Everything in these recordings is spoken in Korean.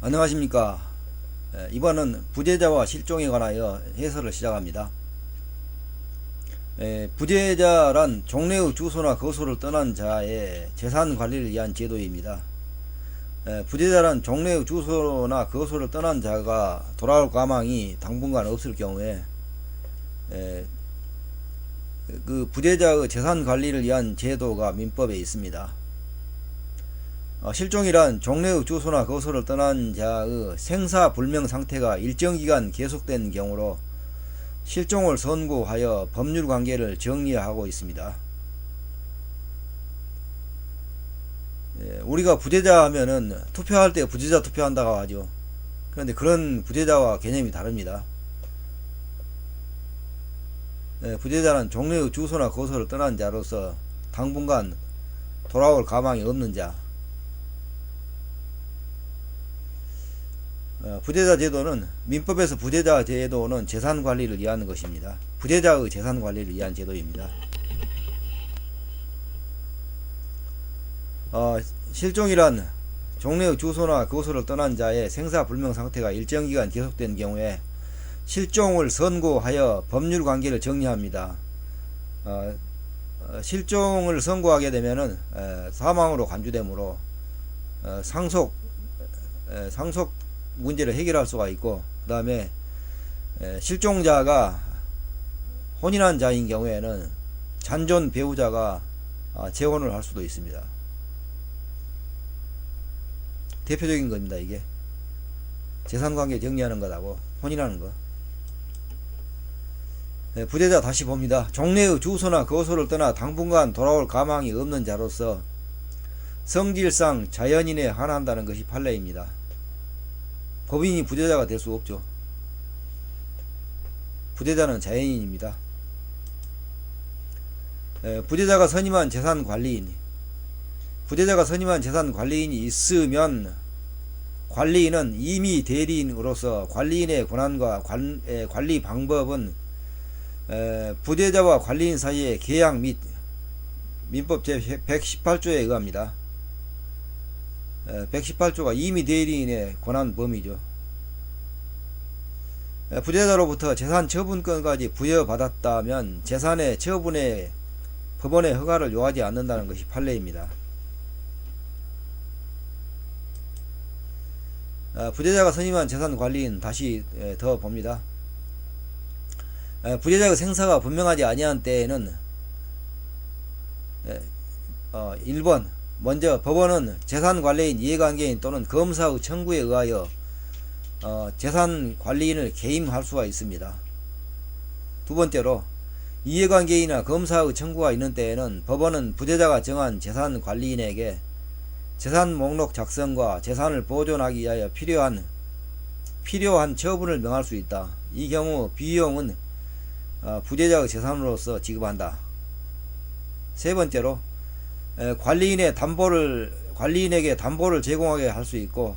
안녕하십니까. 이번은 부재자와 실종에 관하여 해설을 시작합니다. 부재자란 종래의 주소나 거소를 떠난 자의 재산 관리를 위한 제도입니다. 부재자란 종래의 주소나 거소를 떠난 자가 돌아올 가망이 당분간 없을 경우에 그 부재자의 재산 관리를 위한 제도가 민법에 있습니다. 실종이란 종래의 주소나 거소를 떠난 자의 생사불명 상태가 일정 기간 계속된 경우로 실종을 선고하여 법률관계를 정리하고 있습니다. 우리가 부재자 하면은 투표할 때 부재자 투표한다고 하죠. 그런데 그런 부재자와 개념이 다릅니다. 부재자는 종래의 주소나 거소를 떠난 자로서 당분간 돌아올 가망이 없는 자. 부재자 제도는 민법에서 부재자 제도는 재산 관리를 위한 것입니다. 부재자의 재산 관리를 위한 제도입니다. 실종이란 종래의 주소나 거소를 떠난 자의 생사불명 상태가 일정 기간 계속된 경우에 실종을 선고하여 법률 관계를 정리합니다. 실종을 선고하게 되면은 사망으로 간주되므로 상속 문제를 해결할 수가 있고, 그 다음에 실종자가 혼인한 자인 경우에는 잔존 배우자가 재혼을 할 수도 있습니다. 대표적인 겁니다. 이게 재산관계 정리하는 것하고 혼인하는 것. 부재자 다시 봅니다. 종래의 주소나 거소를 떠나 당분간 돌아올 가망이 없는 자로서 성질상 자연인에 한한다는 것이 판례입니다. 법인이 부재자가 될 수 없죠. 부재자는 자연인입니다. 부재자가 선임한 재산 관리인. 부재자가 선임한 재산 관리인이 있으면 관리인은 임의 대리인으로서 관리인의 권한과 관리 방법은 부재자와 관리인 사이의 계약 및 민법 제118조에 의합니다. 118조가 임의 대리인의 권한 범위죠. 부재자로부터 재산 처분권까지 부여받았다면 재산의 처분에 법원의 허가를 요하지 않는다는 것이 판례입니다. 부재자가 선임한 재산 관리인 다시 더 봅니다. 부재자의 생사가 분명하지 아니한 때에는 1번 먼저 법원은 재산관리인, 이해관계인 또는 검사의 청구에 의하여 재산관리인을 개임할 수가 있습니다. 두 번째로 이해관계인이나 검사의 청구가 있는 때에는 법원은 부재자가 정한 재산관리인에게 재산 목록 작성과 재산을 보존하기 위하여 필요한 처분을 명할 수 있다. 이 경우 비용은 부재자의 재산으로서 지급한다. 세 번째로 관리인에게 담보를 제공하게 할 수 있고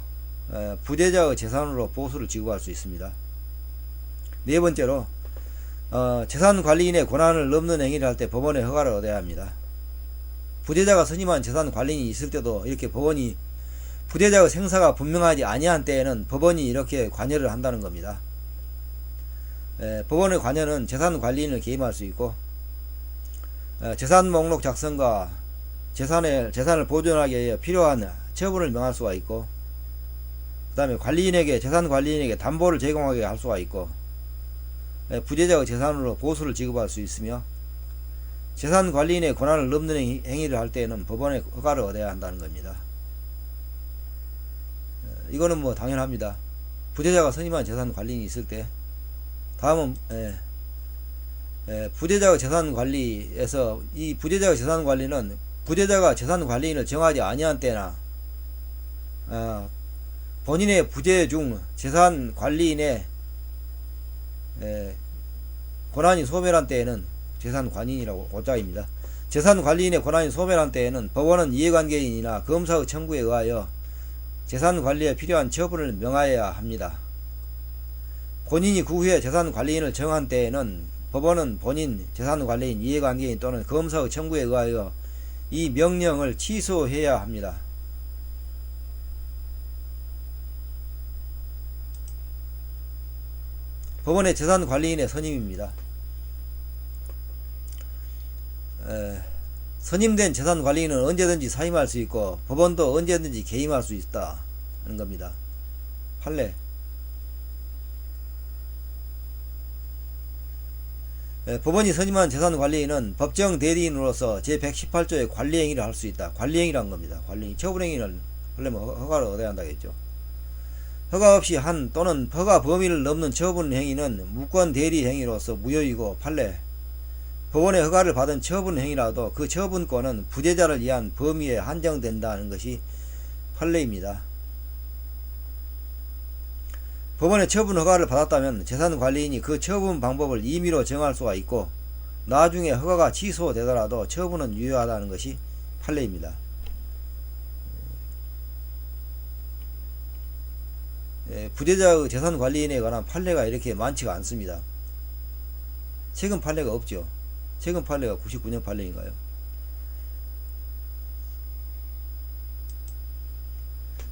부재자의 재산으로 보수를 지급할 수 있습니다. 네 번째로 재산관리인의 권한을 넘는 행위를 할 때 법원의 허가를 얻어야 합니다. 부재자가 선임한 재산관리인이 있을 때도 이렇게 법원이 부재자의 생사가 분명하지 아니한 때에는 법원이 이렇게 관여를 한다는 겁니다. 법원의 관여는 재산관리인을 개임할 수 있고 재산 목록 작성과 재산을 보존하기 위해 필요한 처분을 명할 수가 있고, 그 다음에 재산관리인에게 담보를 제공하게 할 수가 있고, 부재자의 재산으로 보수를 지급할 수 있으며, 재산관리인의 권한을 넘는 행위를 할 때에는 법원의 허가를 얻어야 한다는 겁니다. 이거는 뭐 당연합니다. 부재자가 선임한 재산관리인이 있을 때. 다음은 부재자의 재산관리에서 이 부재자의 재산관리는 부재자가 재산관리인을 정하지 아니한 때나 본인의 부재 중 재산관리인의 권한이 소멸한 때에는 재산관리인이라고 고자입니다. 재산관리인의 권한이 소멸한 때에는 법원은 이해관계인이나 검사의 청구에 의하여 재산관리에 필요한 처분을 명하여야 합니다. 본인이 그 후에 재산관리인을 정한 때에는 법원은 본인, 재산관리인, 이해관계인 또는 검사의 청구에 의하여 이 명령을 취소해야 합니다. 법원의 재산관리인의 선임입니다. 선임된 재산관리인은 언제든지 사임할 수 있고 법원도 언제든지 개임할 수 있다 하는 겁니다. 판례. 법원이 선임한 재산관리인은 법정 대리인으로서 제118조의 관리행위를 할 수 있다. 관리행위란 겁니다. 관리행위. 처분행위를 하려면 허가를 얻어야 한다겠죠. 허가 없이 한 또는 허가 범위를 넘는 처분행위는 무권 대리행위로서 무효이고 판례. 법원의 허가를 받은 처분행위라도 그 처분권은 부재자를 위한 범위에 한정된다는 것이 판례입니다. 법원의 처분 허가를 받았다면 재산관리인이 그 처분 방법을 임의로 정할 수가 있고 나중에 허가가 취소되더라도 처분은 유효하다는 것이 판례입니다. 부재자의 재산관리인에 관한 판례가 이렇게 많지가 않습니다. 최근 판례가 없죠. 최근 판례가 99년 판례인가요?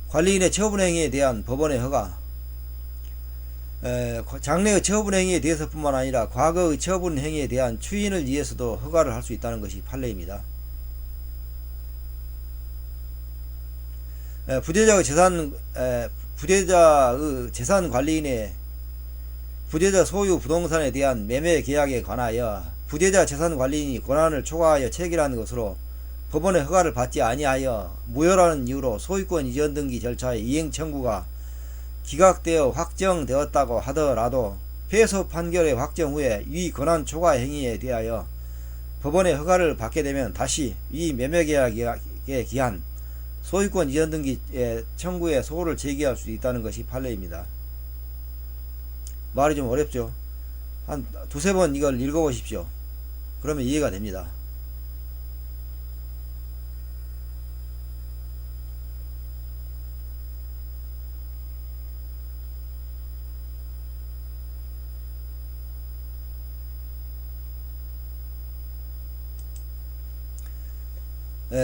관리인의 처분행위에 대한 법원의 허가. 장래의 처분행위에 대해서뿐만 아니라 과거의 처분행위에 대한 추인을 위해서도 허가를 할 수 있다는 것이 판례입니다. 부재자의 재산관리인의 부재자 소유 부동산에 대한 매매 계약에 관하여 부재자 재산관리인이 권한을 초과하여 체결한 것으로 법원의 허가를 받지 아니하여 무효라는 이유로 소유권 이전 등기 절차의 이행 청구가 기각되어 확정되었다고 하더라도 패소 판결의 확정 후에 이 권한 초과 행위에 대하여 법원의 허가를 받게 되면 다시 이 매매계약에 기한 소유권 이전 등기 청구의 소를 제기할 수 있다는 것이 판례입니다. 말이 좀 어렵죠? 한 두세 번 이걸 읽어보십시오. 그러면 이해가 됩니다.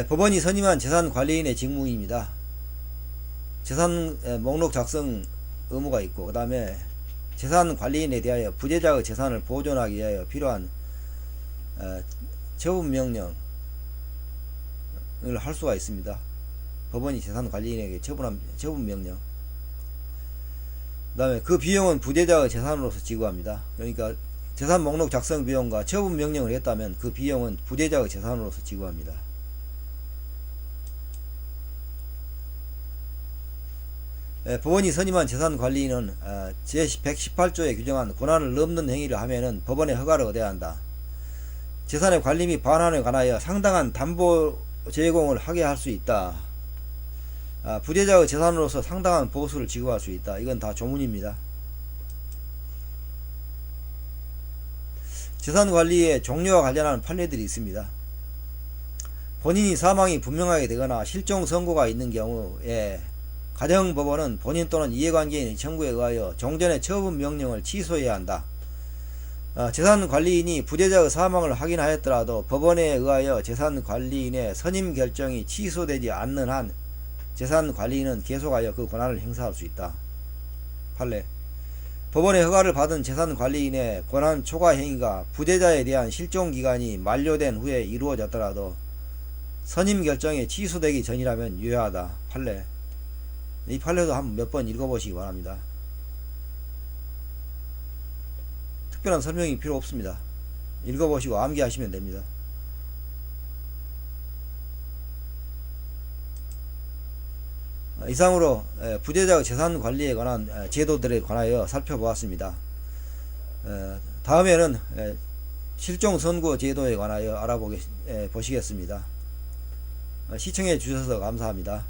법원이 선임한 재산관리인의 직무입니다. 재산 목록 작성 의무가 있고 그 다음에 재산관리인에 대하여 부재자의 재산을 보존하기 위하여 필요한 처분명령을 할 수가 있습니다. 법원이 재산관리인에게 처분명령. 그 다음에 그 비용은 부재자의 재산으로서 지급합니다. 그러니까 재산 목록 작성 비용과 처분명령을 했다면 그 비용은 부재자의 재산으로서 지급합니다. 법원이 선임한 재산관리인은 제118조에 규정한 권한을 넘는 행위를 하면은 법원의 허가를 얻어야 한다. 재산의 관리 및 반환에 관하여 상당한 담보 제공을 하게 할 수 있다. 부재자의 재산으로서 상당한 보수를 지급할 수 있다. 이건 다 조문입니다. 재산관리의 종료와 관련한 판례들이 있습니다. 본인이 사망이 분명하게 되거나 실종 선고가 있는 경우에 가정법원은 본인 또는 이해관계인의 청구에 의하여 종전의 처분 명령을 취소해야 한다. 재산관리인이 부재자의 사망을 확인하였더라도 법원에 의하여 재산관리인의 선임 결정이 취소되지 않는 한 재산관리인은 계속하여 그 권한을 행사할 수 있다. 판례. 법원의 허가를 받은 재산관리인의 권한 초과 행위가 부재자에 대한 실종기간이 만료된 후에 이루어졌더라도 선임 결정이 취소되기 전이라면 유효하다. 판례. 이 판례도 한 몇 번 읽어보시기 바랍니다. 특별한 설명이 필요 없습니다. 읽어보시고 암기하시면 됩니다. 이상으로 부재자의 재산관리에 관한 제도들에 관하여 살펴보았습니다. 다음에는 실종선고 제도에 관하여 알아보시겠습니다. 시청해 주셔서 감사합니다.